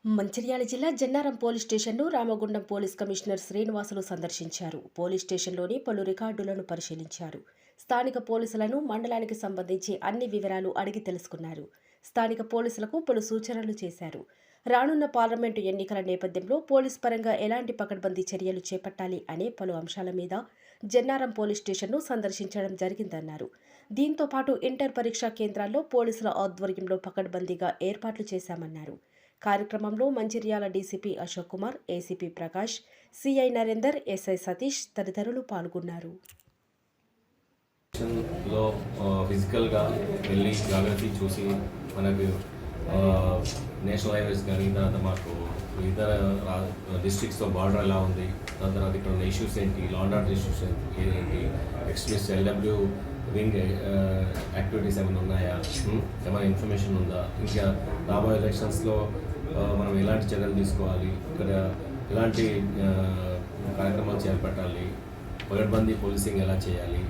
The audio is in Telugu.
మంచిర్యాల జిల్లా జన్నారం పోలీస్ స్టేషన్ను రామగుండం పోలీస్ కమిషనర్ శ్రీనివాసులు సందర్శించారు. పోలీస్ స్టేషన్లోని పలు రికార్డులను పరిశీలించారు. స్థానిక పోలీసులను మండలానికి సంబంధించి అన్ని వివరాలు అడిగి తెలుసుకున్నారు. స్థానిక పోలీసులకు పలు సూచనలు చేశారు. రానున్న పార్లమెంటు ఎన్నికల నేపథ్యంలో పోలీస్ పరంగా ఎలాంటి పకడ్బందీ చర్యలు చేపట్టాలి అనే పలు అంశాల మీద జన్నారం పోలీస్ స్టేషన్ను సందర్శించడం జరిగిందన్నారు. దీంతో పాటు ఇంటర్ పరీక్షా కేంద్రాల్లో పోలీసుల ఆధ్వర్యంలో పకడ్బందీగా ఏర్పాట్లు చేశామన్నారు. కార్యక్రమంలో Mancherial DCP Ashok Kumar, ACP Prakash, CI Narender, SI Satish తదితరులు పాల్గొన్నారు. ఫిజికల్గా వెళ్ళి జాగ్రత్త చూసి మనకు నేషనల్ హైవేస్ కానీ తర్వాత మాకు ఇతర డిస్ట్రిక్ట్స్తో బార్డర్ ఎలా ఉంది, దాని తర్వాత ఇక్కడ ఉన్న ఇష్యూస్ ఏంటి, లా అండ్ ఆర్డర్ ఇష్యూస్ ఏంటి, ఎక్స్ట్రీమిస్ట్ ఎల్డబ్ల్యూ వింగ్ యాక్టివిటీస్ ఏమైనా ఉన్నాయా, ఏమైనా ఇన్ఫర్మేషన్ ఉందా, ఇంకా రాబోయే ఎలక్షన్స్లో మనం ఎలాంటి చర్యలు తీసుకోవాలి, ఇక్కడ ఎలాంటి కార్యక్రమాలు చేపట్టాలి, పకడ్బందీ పోలీసింగ్ ఎలా చేయాలి,